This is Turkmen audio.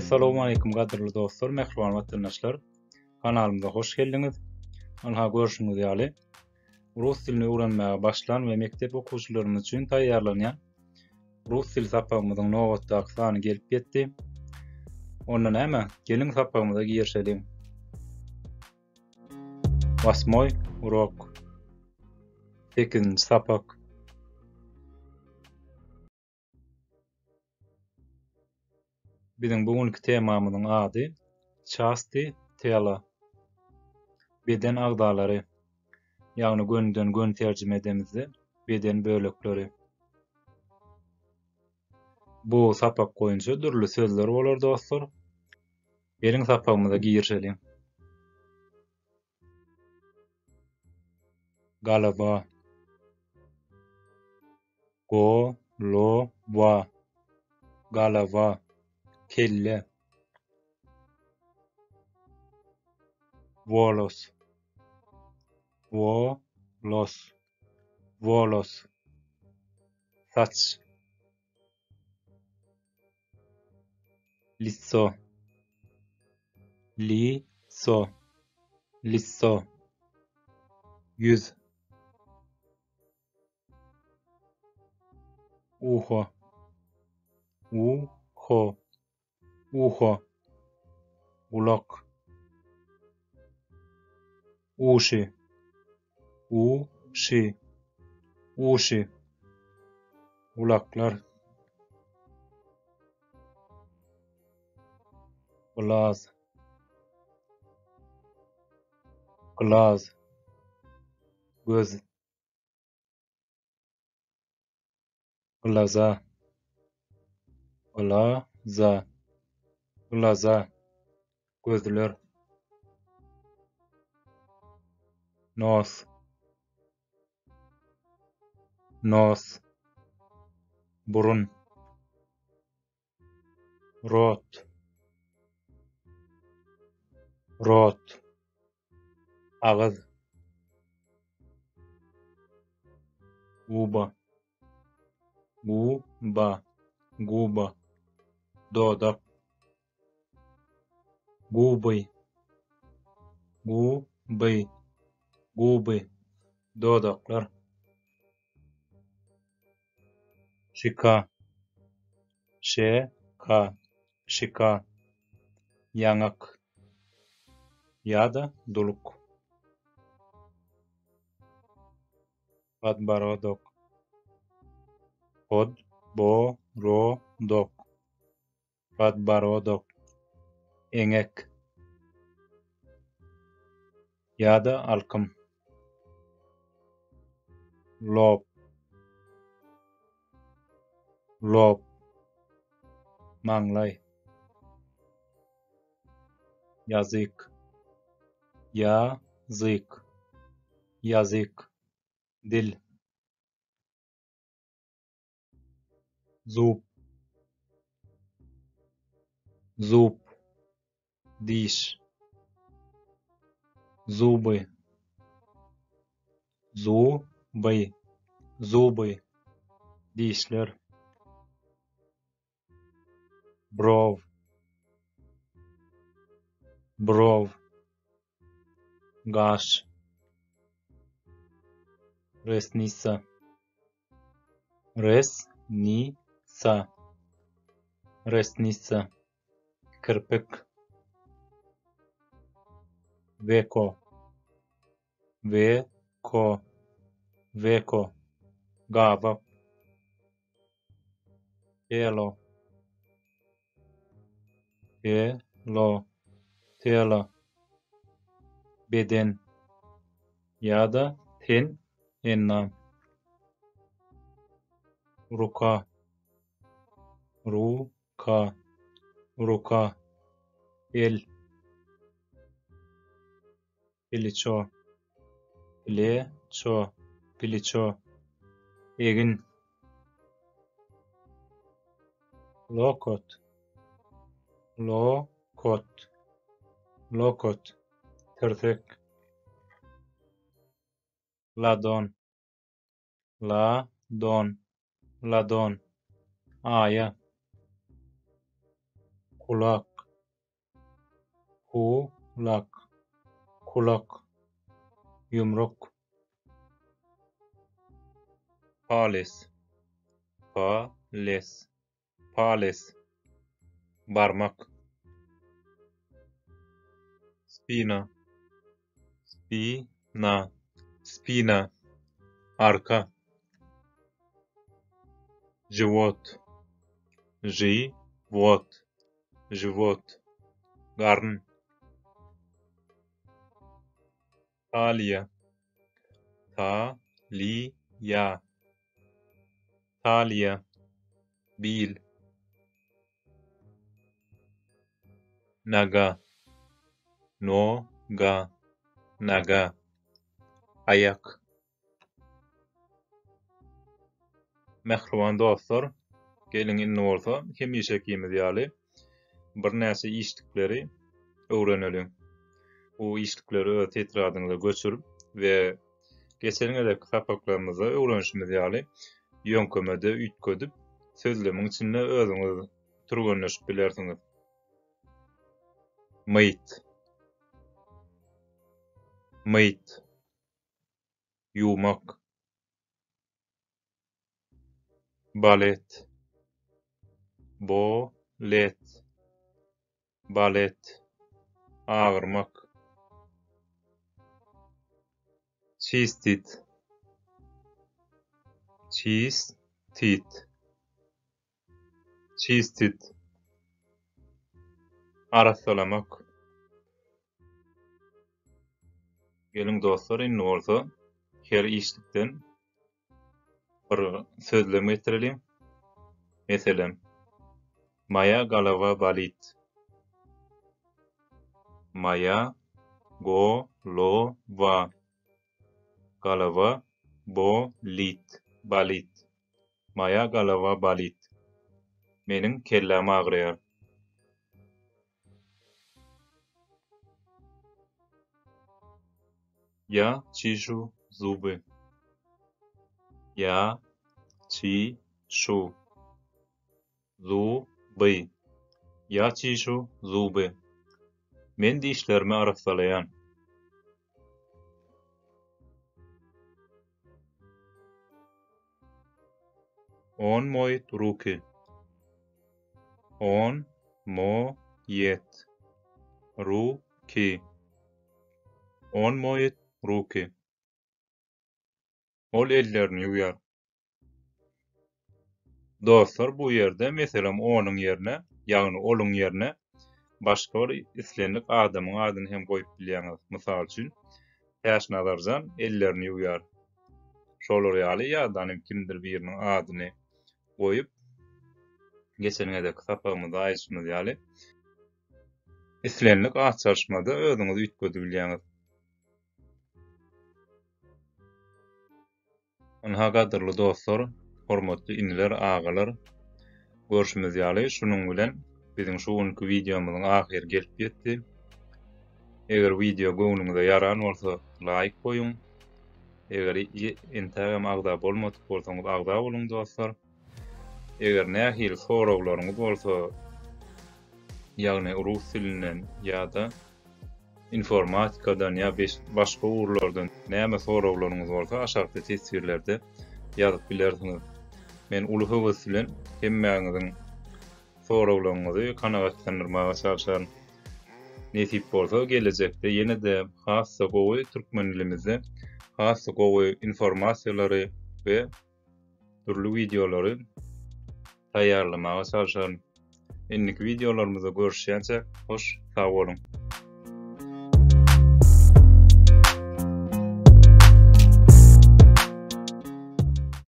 Assalamu alaykum gaderli dostlar, mehriban vatandaşlar. Kanalymyza hoş geldiňiz. Anha görüşüňiz ýaly. Rus dilini öwrenmäge başlan we mektep okuwçylarymyz üçin taýýarlanýan rus dil sapamyzyň nowatdaky sany gelip ýetdi. Ondan näme? Geliň sapamyza girişelim. 8-ny urok. 8-nji sapak. Biziň bugünkü temamyzyň ady части tela. Beden agdalary. Ýagny gönden gön terjime edemizde beden bölekleri. Bu sapak goýunça dürli sözler bolar dostlar. Geliň sapamyza girişelim. Galaba. Golova. Galaba. Kelle. Volos. Volos. Saç. Liso. Yüz. Uho. Ulak. Uşi. Ulaklar. Glaz. Göz. Glaza. Gözler. Nos. Burun. Rot. Ağız. Guba. Dodak. Guby. Dodaklar. Şika. Yanak. Ýa-da duluk. Podborodok. Eňek. Ýa-da alkym. Lop. Maňlay. Ýazyk. Dil. Zup. Diş. Zuby. Dişler. Brov. Gaş. Resnisa. Kirpik. Veko. Gabap. Tela. Beden. Ýa-da ennam. Ruka. El. Piliço. Egin. Lokot. Tertek. Ladon. Aya. Kulak. kulak, kulak, yumruk, pales, pales, pales, barmak, spina, spina, spina, arka, живот, живот, живот, garn, талия, талия, талия, bil, naga, noga, naga, ayak. Mehriban dostlar, gelin inni bolsa hemişe kimiz ýaly bir näçe işlikleri öwrenelim. Bu işlikleri öz tetradyňyza göçürüp we geçenlerde kitaplarymyza öwrenişimiz ýaly ýönkemede üýtgedip sözlemiň içinde özüňiz turgenleşip bilersiňiz. Myt, myt, yumak, balet, bolet, balet, ağırmak, çistit, çistit, çistit, arasalamak. Gelin dostlar, inni bolsa her işlikden bir sözlem getirelim. Meselem, maya galava balit, maya golova, galava bolit, balit, maya galava balit, menin kelläm agryýar. Я чишу зубы. Я чишу зубы. Я чишу зубы. Men dişlerimi arasalayan. Он моет руки. Он моет руки. Он моет ruki. Ol ellerini ýuýar. Dostlar, bu ýerde meselem onuň ýerine, ýagny oluň ýerine başga bir islenlik adamyň adyny hem goýup bilýäňiz. Mysal üçin, Täşnadarjan ellerini ýuýar. Şolar ýaly ýadan kimdir biriniň adyny goýup, geçenlerde kitaplarymyzda aýtmyş ýaly islenlik açarşmada özüňiz üýtgedi bilýäňiz. Onha gadyrly dostlar, hormatly iniler, agalar, görüşimiz ýaly şunuň bilen biziň şu günkü videomyzyň ahyry gelip ýetdi. Eger video göwnüňize ýaran bolsa like goýun. Eger Instagram agda bolmadyk bolsaňyz agda boluň dostlar. Eger nähili soraglaryňyz bolsa, ýagny rus dilinden ýa-da informatikadan ýa başga urlardan näme soraglaryňyz bolsa aşagda tesirlerde ýazyp bilersiňiz. Men uly höwes bilen hemmäňiziň soraglaryňyzy kanagatlandyrmaga çalışan. Nesip bolsa gelecekde ýene-de hassa gowy türkmen dilimizde hassa gowy informasiýalary we türlü videolary taýýarlamaga çalışan. Enniki videolarymyza görüşýänçe hoş, sag bolun.